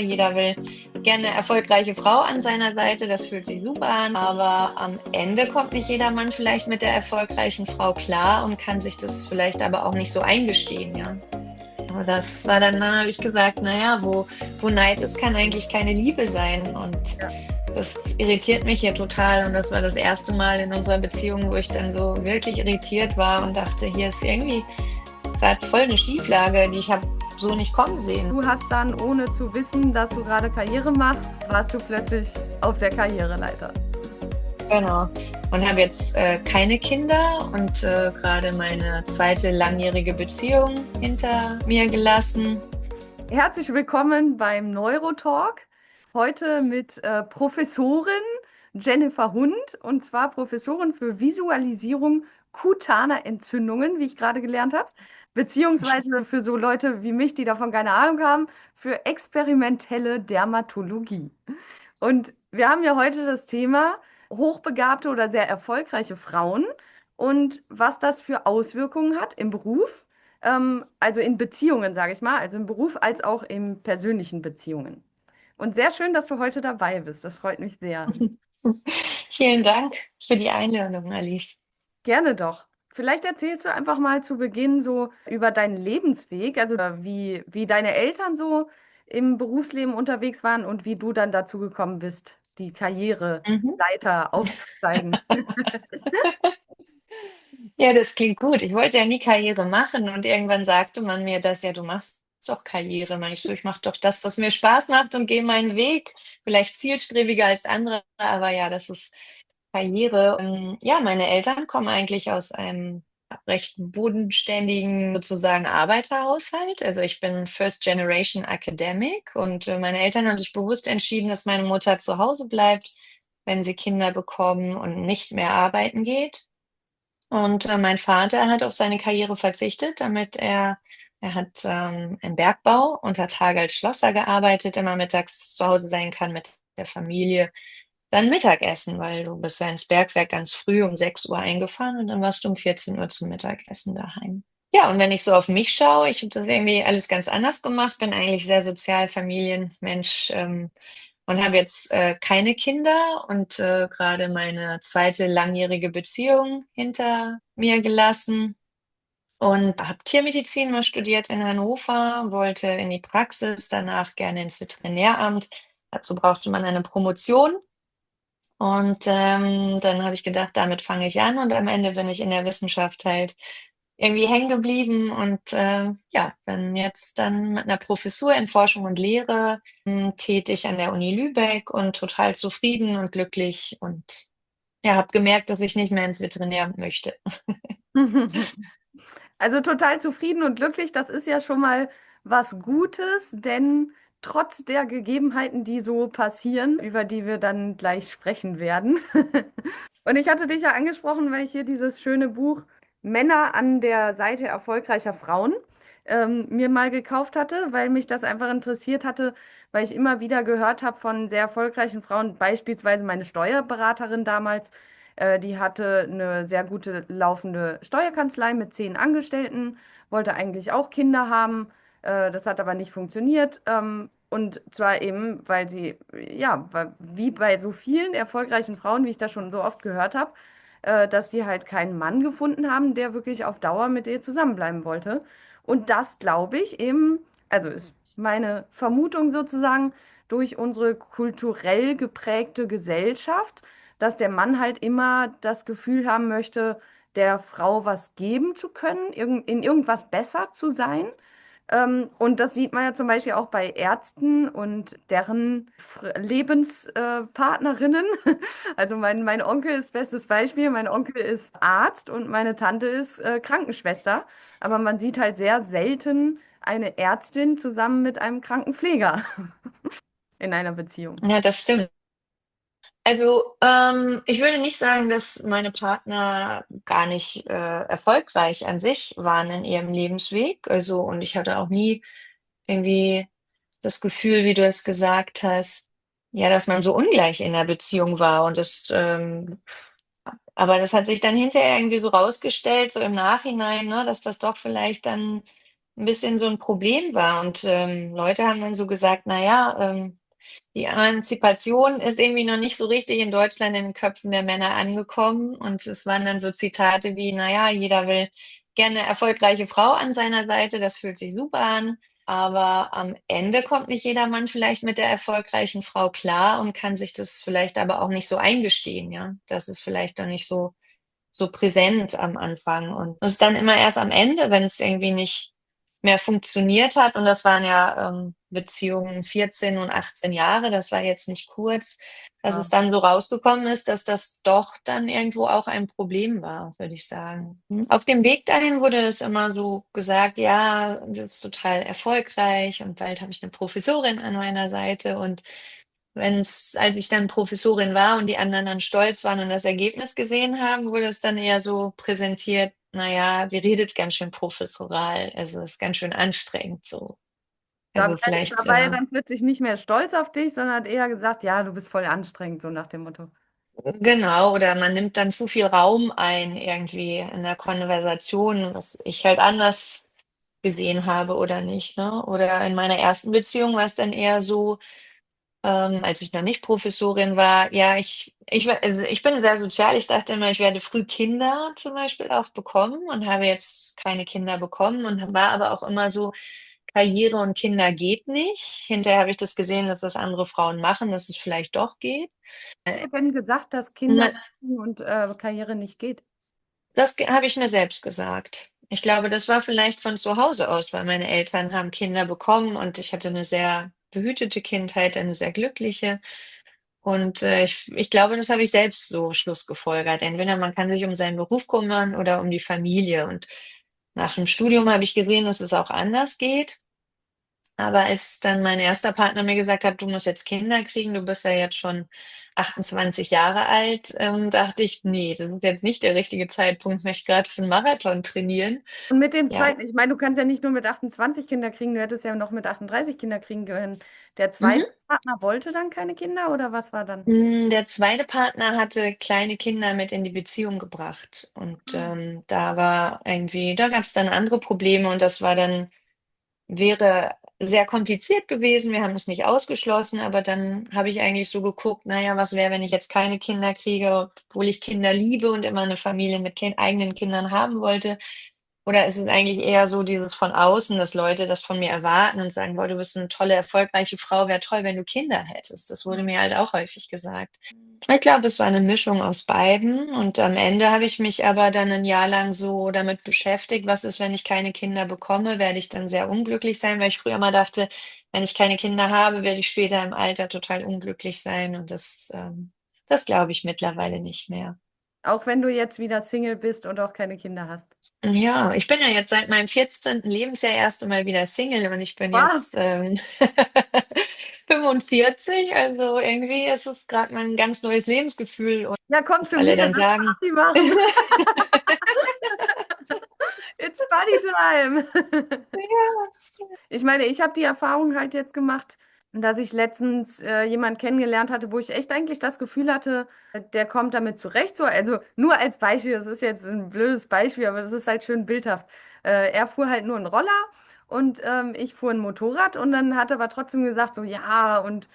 Jeder will gerne eine erfolgreiche Frau an seiner Seite, das fühlt sich super an, aber am Ende kommt nicht jeder Mann vielleicht mit der erfolgreichen Frau klar und kann sich das vielleicht aber auch nicht so eingestehen, ja. Aber das war dann habe ich gesagt, naja, wo Neid ist, kann eigentlich keine Liebe sein. Und Ja. das irritiert mich hier total. Und das war das erste Mal in unserer Beziehung, wo ich dann so wirklich irritiert war und dachte, hier ist irgendwie gerade voll eine Schieflage, die ich habe so nicht kommen sehen. Du hast dann, ohne zu wissen, dass du gerade Karriere machst, warst du plötzlich auf der Karriereleiter. Genau. Und habe jetzt keine Kinder und gerade meine zweite langjährige Beziehung hinter mir gelassen. Herzlich willkommen beim Neurotalk. Heute mit Professorin Jennifer Hund, und zwar Professorin für Visualisierung kutaner Entzündungen, wie ich gerade gelernt habe, beziehungsweise für so Leute wie mich, die davon keine Ahnung haben, für experimentelle Dermatologie. Und wir haben ja heute das Thema hochbegabte oder sehr erfolgreiche Frauen und was das für Auswirkungen hat im Beruf, also in Beziehungen, sage ich mal, also im Beruf als auch in persönlichen Beziehungen. Und sehr schön, dass du heute dabei bist. Das freut mich sehr. Vielen Dank für die Einladung, Alice. Gerne doch. Vielleicht erzählst du einfach mal zu Beginn so über deinen Lebensweg, also wie deine Eltern so im Berufsleben unterwegs waren und wie du dann dazu gekommen bist, die Mhm. Karriereleiter aufzusteigen. Ja, das klingt gut. Ich wollte ja nie Karriere machen und irgendwann sagte man mir das, ja, du machst doch Karriere. Meine ich so, ich mache doch das, was mir Spaß macht und gehe meinen Weg. Vielleicht zielstrebiger als andere, aber ja, das ist Karriere. Ja, meine Eltern kommen eigentlich aus einem recht bodenständigen, sozusagen Arbeiterhaushalt. Also ich bin First Generation Academic und meine Eltern haben sich bewusst entschieden, dass meine Mutter zu Hause bleibt, wenn sie Kinder bekommen und nicht mehr arbeiten geht. Und mein Vater hat auf seine Karriere verzichtet, er hat im Bergbau unter Tage als Schlosser gearbeitet, immer mittags zu Hause sein kann mit der Familie. Dann Mittagessen, weil du bist ja ins Bergwerk ganz früh um 6 Uhr eingefahren und dann warst du um 14 Uhr zum Mittagessen daheim. Ja, und wenn ich so auf mich schaue, ich habe das irgendwie alles ganz anders gemacht, bin eigentlich sehr sozial Familienmensch, und habe jetzt keine Kinder und gerade meine zweite langjährige Beziehung hinter mir gelassen und habe Tiermedizin mal studiert in Hannover, wollte in die Praxis, danach gerne ins Veterinäramt. Dazu brauchte man eine Promotion. Und dann habe ich gedacht, damit fange ich an und am Ende bin ich in der Wissenschaft halt irgendwie hängen geblieben und ja, bin jetzt dann mit einer Professur in Forschung und Lehre tätig an der Uni Lübeck und total zufrieden und glücklich und ja, habe gemerkt, dass ich nicht mehr ins Veterinär möchte. Also total zufrieden und glücklich, das ist ja schon mal was Gutes, denn trotz der Gegebenheiten, die so passieren, über die wir dann gleich sprechen werden. Und ich hatte dich ja angesprochen, weil ich hier dieses schöne Buch Männer an der Seite erfolgreicher Frauen mir mal gekauft hatte, weil mich das einfach interessiert hatte, weil ich immer wieder gehört habe von sehr erfolgreichen Frauen, beispielsweise meine Steuerberaterin damals, die hatte eine sehr gute laufende Steuerkanzlei mit 10 Angestellten, wollte eigentlich auch Kinder haben, das hat aber nicht funktioniert. Und zwar eben, weil sie, ja, wie bei so vielen erfolgreichen Frauen, wie ich das schon so oft gehört habe, dass die halt keinen Mann gefunden haben, der wirklich auf Dauer mit ihr zusammenbleiben wollte. Und das glaube ich eben, also ist meine Vermutung sozusagen, durch unsere kulturell geprägte Gesellschaft, dass der Mann halt immer das Gefühl haben möchte, der Frau was geben zu können, in irgendwas besser zu sein. Und das sieht man ja zum Beispiel auch bei Ärzten und deren Lebenspartnerinnen. Also mein Onkel ist bestes Beispiel. Mein Onkel ist Arzt und meine Tante ist Krankenschwester. Aber man sieht halt sehr selten eine Ärztin zusammen mit einem Krankenpfleger in einer Beziehung. Ja, das stimmt. Also, ich würde nicht sagen, dass meine Partner gar nicht erfolgreich an sich waren in ihrem Lebensweg. Also, und ich hatte auch nie irgendwie das Gefühl, wie du es gesagt hast, ja, dass man so ungleich in der Beziehung war. Aber das hat sich dann hinterher irgendwie so rausgestellt, so im Nachhinein, ne, dass das doch vielleicht dann ein bisschen so ein Problem war. Und Leute haben dann so gesagt, naja, die Emanzipation ist irgendwie noch nicht so richtig in Deutschland in den Köpfen der Männer angekommen. Und es waren dann so Zitate wie, naja, jeder will gerne eine erfolgreiche Frau an seiner Seite, das fühlt sich super an. Aber am Ende kommt nicht jeder Mann vielleicht mit der erfolgreichen Frau klar und kann sich das vielleicht aber auch nicht so eingestehen, ja. Das ist vielleicht dann nicht so präsent am Anfang. Und es ist dann immer erst am Ende, wenn es irgendwie nicht mehr funktioniert hat. Und das waren ja Beziehungen 14 und 18 Jahre, das war jetzt nicht kurz, dass es Ja. dann so rausgekommen ist, dass das doch dann irgendwo auch ein Problem war, würde ich sagen. Auf dem Weg dahin wurde das immer so gesagt, ja, das ist total erfolgreich und bald habe ich eine Professorin an meiner Seite und als ich dann Professorin war und die anderen dann stolz waren und das Ergebnis gesehen haben, wurde es dann eher so präsentiert, naja, die redet ganz schön professoral, also ist ganz schön anstrengend so. Also Da vielleicht, war er dann plötzlich nicht mehr stolz auf dich, sondern hat eher gesagt, ja, du bist voll anstrengend, so nach dem Motto. genau, oder man nimmt dann zu viel Raum ein irgendwie in der Konversation, was ich halt anders gesehen habe oder nicht, ne? Oder in meiner ersten Beziehung war es dann eher so, als ich noch nicht Professorin war, ja, also ich bin sehr sozial. Ich dachte immer, ich werde früh Kinder zum Beispiel auch bekommen und habe jetzt keine Kinder bekommen und war aber auch immer so, Karriere und Kinder geht nicht. Hinterher habe ich das gesehen, dass das andere Frauen machen, dass es vielleicht doch geht. Wer Äh, hat denn gesagt, dass Kinder ma- und Karriere nicht geht? habe ich mir selbst gesagt. Ich glaube, das war vielleicht von zu Hause aus, weil meine Eltern haben Kinder bekommen und ich hatte eine sehr behütete Kindheit, eine sehr glückliche. Und ich glaube, das habe ich selbst so schlussgefolgert. Entweder man kann sich um seinen Beruf kümmern oder um die Familie. Und nach dem Studium habe ich gesehen, dass es auch anders geht. Aber als dann mein erster Partner mir gesagt hat, du musst jetzt Kinder kriegen, du bist ja jetzt schon 28 Jahre alt, dachte ich, nee, das ist jetzt nicht der richtige Zeitpunkt, ich möchte gerade für einen Marathon trainieren. Und mit dem Ja. zweiten, ich meine, du kannst ja nicht nur mit 28 Kinder kriegen, du hättest ja noch mit 38 Kinder kriegen können. Der zweite Mhm. Partner wollte dann keine Kinder oder was war dann? Der zweite Partner hatte kleine Kinder mit in die Beziehung gebracht. Und Ah. da gab es dann andere Probleme und das wäre sehr kompliziert gewesen. Wir haben es nicht ausgeschlossen, aber dann habe ich eigentlich so geguckt, naja, was wäre, wenn ich jetzt keine Kinder kriege, obwohl ich Kinder liebe und immer eine Familie mit eigenen Kindern haben wollte. Oder ist es eigentlich eher so dieses von außen, dass Leute das von mir erwarten und sagen, boah, du bist eine tolle, erfolgreiche Frau, wäre toll, wenn du Kinder hättest. Das wurde mir halt auch häufig gesagt. Ich glaube, es war eine Mischung aus beiden. Und am Ende habe ich mich aber dann ein Jahr lang so damit beschäftigt, was ist, wenn ich keine Kinder bekomme, werde ich dann sehr unglücklich sein, weil ich früher mal dachte, wenn ich keine Kinder habe, werde ich später im Alter total unglücklich sein. Und das glaube ich mittlerweile nicht mehr. Auch wenn du jetzt wieder Single bist und auch keine Kinder hast. Ja, ich bin ja jetzt seit meinem 14. Lebensjahr erst einmal wieder Single und ich bin jetzt Was? 45. Also irgendwie ist es gerade mal ein ganz neues Lebensgefühl und Ja, komm was zu alle mir, dann lass sagen. Party machen. It's Party time. Ich meine, ich habe die Erfahrung halt jetzt gemacht, dass ich letztens jemanden kennengelernt hatte, wo ich echt eigentlich das Gefühl hatte, der kommt damit zurecht. So, also nur als Beispiel, das ist jetzt ein blödes Beispiel, aber das ist halt schön bildhaft. Er fuhr halt nur einen Roller und ich fuhr ein Motorrad und dann hat er aber trotzdem gesagt, so ja, und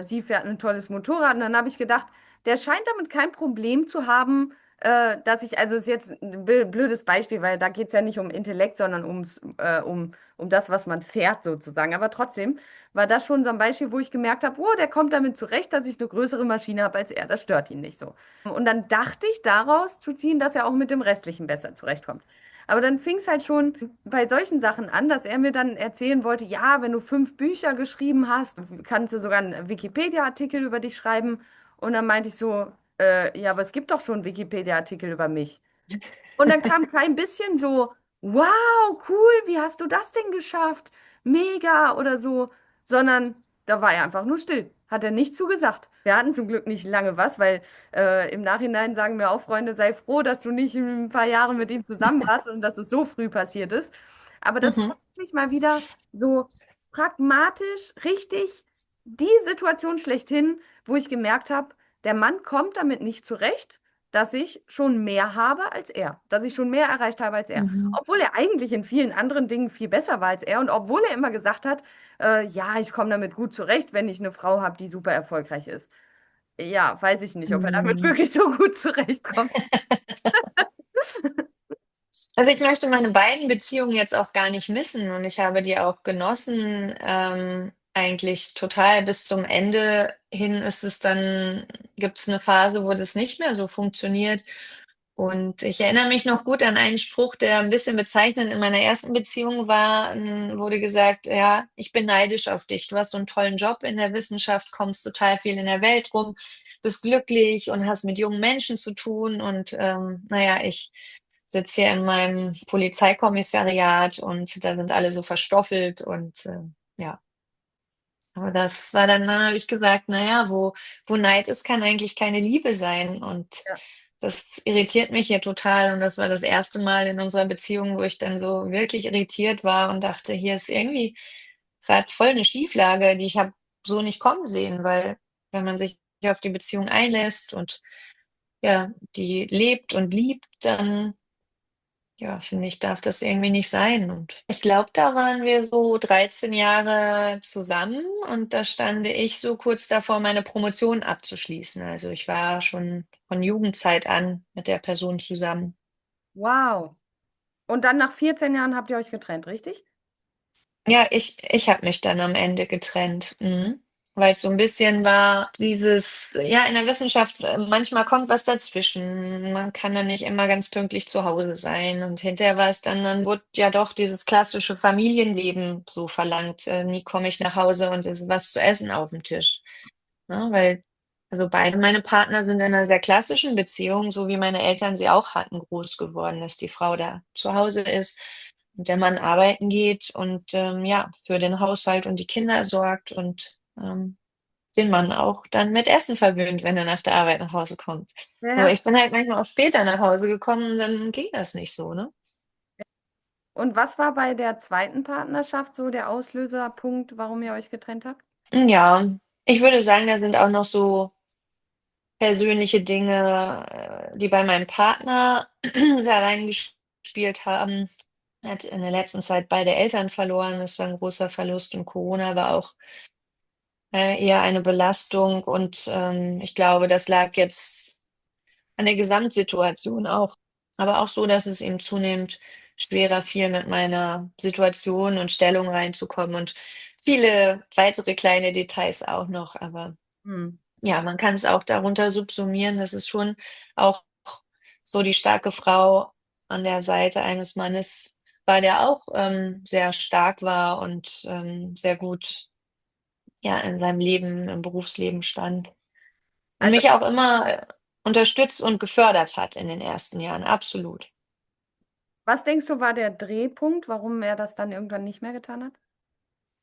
sie fährt ein tolles Motorrad. Und dann habe ich gedacht, der scheint damit kein Problem zu haben, dass ich, also es ist jetzt ein blödes Beispiel, weil da geht es ja nicht um Intellekt, sondern um das, was man fährt sozusagen. Aber trotzdem war das schon so ein Beispiel, wo ich gemerkt habe, oh, der kommt damit zurecht, dass ich eine größere Maschine habe als er. Das stört ihn nicht so. Und dann dachte ich daraus zu ziehen, dass er auch mit dem Restlichen besser zurechtkommt. Aber dann fing es halt schon bei solchen Sachen an, dass er mir dann erzählen wollte, ja, wenn du 5 Bücher geschrieben hast, kannst du sogar einen Wikipedia-Artikel über dich schreiben. Und dann meinte ich so, ja, aber es gibt doch schon einen Wikipedia-Artikel über mich. Und dann kam kein bisschen so, wow, cool, wie hast du das denn geschafft? Mega oder so, sondern da war er einfach nur still. Hat er nicht zugesagt. Wir hatten zum Glück nicht lange was, weil im Nachhinein sagen mir auch Freunde, sei froh, dass du nicht ein paar Jahre mit ihm zusammen warst und dass es so früh passiert ist. Aber das war Mhm. wirklich mal wieder so pragmatisch, richtig die Situation schlechthin, wo ich gemerkt habe, der Mann kommt damit nicht zurecht. dass ich schon mehr habe als er, dass ich schon mehr erreicht habe als er. Mhm. Obwohl er eigentlich in vielen anderen Dingen viel besser war als er und obwohl er immer gesagt hat, ja, ich komme damit gut zurecht, wenn ich eine Frau habe, die super erfolgreich ist. Ja, weiß ich nicht, ob er damit Mhm. wirklich so gut zurechtkommt. Also ich möchte meine beiden Beziehungen jetzt auch gar nicht missen und ich habe die auch genossen, eigentlich total bis zum Ende hin ist es dann, gibt es eine Phase, wo das nicht mehr so funktioniert. Und ich erinnere mich noch gut an einen Spruch, der ein bisschen bezeichnend in meiner ersten Beziehung war. Wurde gesagt, ja, ich bin neidisch auf dich. Du hast so einen tollen Job in der Wissenschaft, kommst total viel in der Welt rum, bist glücklich und hast mit jungen Menschen zu tun. Und naja, ich sitze hier in meinem Polizeikommissariat und da sind alle so verstoffelt und ja. Aber das war dann habe ich gesagt, naja, wo Neid ist, kann eigentlich keine Liebe sein. Und Ja. das irritiert mich hier total. Und das war das erste Mal in unserer Beziehung, wo ich dann so wirklich irritiert war und dachte, hier ist irgendwie gerade voll eine Schieflage, die ich habe so nicht kommen sehen, weil wenn man sich auf die Beziehung einlässt und ja, die lebt und liebt, dann ja, finde ich, darf das irgendwie nicht sein. Und ich glaube, da waren wir so 13 Jahre zusammen und da stande ich so kurz davor, meine Promotion abzuschließen. Also ich war schon von Jugendzeit an mit der Person zusammen. Wow. Und dann nach 14 Jahren habt ihr euch getrennt, richtig? Ja, ich habe mich dann am Ende getrennt, weil es so ein bisschen war dieses ja, in der Wissenschaft, manchmal kommt was dazwischen. Man kann dann nicht immer ganz pünktlich zu Hause sein und hinterher war es dann wurde ja doch dieses klassische Familienleben so verlangt. Nie komme ich nach Hause und es ist was zu essen auf dem Tisch, ne? Weil also beide meine Partner sind in einer sehr klassischen Beziehung, so wie meine Eltern sie auch hatten, groß geworden, dass die Frau da zu Hause ist und der Mann arbeiten geht und, ja, für den Haushalt und die Kinder sorgt und, den Mann auch dann mit Essen verwöhnt, wenn er nach der Arbeit nach Hause kommt. Ja, Aber ja. ich bin halt manchmal auch später nach Hause gekommen und dann ging das nicht so, ne? Und was war bei der zweiten Partnerschaft so der Auslöserpunkt, warum ihr euch getrennt habt? Ja, ich würde sagen, da sind auch noch so persönliche Dinge, die bei meinem Partner sehr reingespielt haben. Er hat in der letzten Zeit beide Eltern verloren. Das war ein großer Verlust und Corona war auch, eher eine Belastung und, ich glaube, das lag jetzt an der Gesamtsituation auch, aber auch so, dass es ihm zunehmend schwerer fiel, mit meiner Situation und Stellung reinzukommen und viele weitere kleine Details auch noch. Aber Hm. ja, man kann es auch darunter subsumieren, dass es schon auch so die starke Frau an der Seite eines Mannes war, der auch, sehr stark war und, sehr gut, ja, in seinem Leben, im Berufsleben stand und Also, mich auch immer, unterstützt und gefördert hat in den ersten Jahren, absolut. was denkst du, war der Drehpunkt, warum er das dann irgendwann nicht mehr getan hat?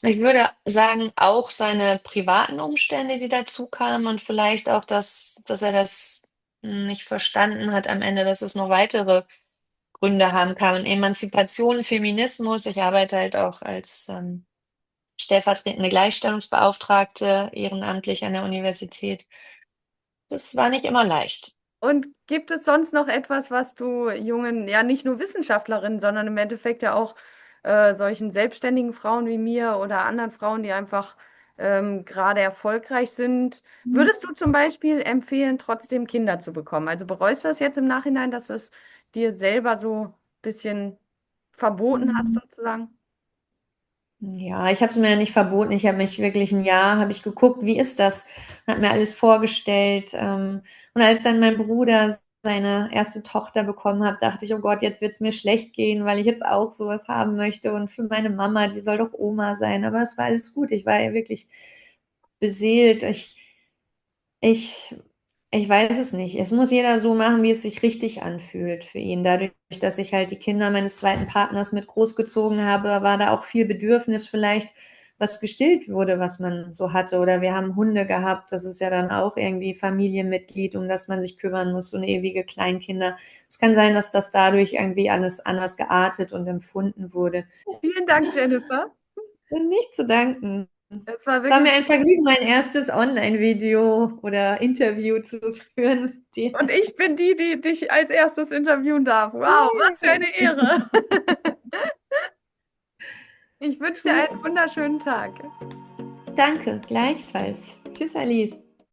Ich würde sagen, auch seine privaten Umstände, die dazu kamen und vielleicht auch dass er das nicht verstanden hat am Ende, dass es noch weitere Gründe haben kann. Emanzipation, Feminismus. Ich arbeite halt auch als, stellvertretende Gleichstellungsbeauftragte ehrenamtlich an der Universität. Das war nicht immer leicht. Und gibt es sonst noch etwas, was du jungen, ja nicht nur Wissenschaftlerinnen, sondern im Endeffekt ja auch solchen selbstständigen Frauen wie mir oder anderen Frauen, die einfach gerade erfolgreich sind, würdest du zum Beispiel empfehlen, trotzdem Kinder zu bekommen? Also bereust du das jetzt im Nachhinein, dass du es dir selber so ein bisschen verboten hast, Mhm. sozusagen? Ja, ich habe es mir ja nicht verboten. Ich habe mich wirklich ein Jahr habe ich geguckt, wie ist das? Habe mir alles vorgestellt. Und als dann mein Bruder seine erste Tochter bekommen hat, dachte ich: „Oh Gott, jetzt wird's mir schlecht gehen, weil ich jetzt auch so was haben möchte und für meine Mama, die soll doch Oma sein.“ Aber es war alles gut. Ich war ja wirklich beseelt. Ich ich weiß es nicht. Es muss jeder so machen, wie es sich richtig anfühlt für ihn. Dadurch, dass ich halt die Kinder meines zweiten Partners mit großgezogen habe, war da auch viel Bedürfnis vielleicht, was gestillt wurde, was man so hatte. Oder wir haben Hunde gehabt. Das ist ja dann auch irgendwie Familienmitglied, um das man sich kümmern muss und ewige Kleinkinder. Es kann sein, dass das dadurch irgendwie alles anders geartet und empfunden wurde. Vielen Dank, Jennifer. Nicht zu danken. Es war Es war wirklich. mir ein Vergnügen, mein erstes Online-Video oder Interview zu führen mit dir. Und ich bin die, die dich als erstes interviewen darf. Wow, was für eine Ehre. Ich wünsche dir einen Cool. wunderschönen Tag. Danke, gleichfalls. Tschüss, Alice.